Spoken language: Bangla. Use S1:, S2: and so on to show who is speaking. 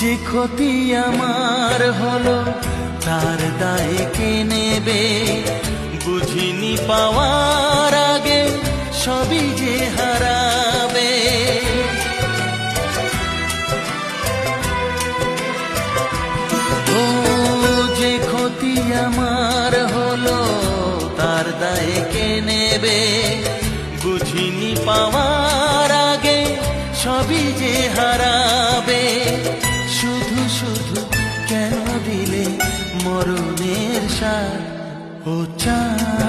S1: যে ক্ষতি আমার হলো তার দায় কে নেবে? বুঝিনি পাওয়ার আগে সবই যে হারাবে। ও যে ক্ষতি আমার হলো তার দায় কে নেবে? বুঝিনি পাওয়ার আগে সবই যে হারাবে। শুধু শুধু কেন দিলে মরণের সাথ ও চাঁদ?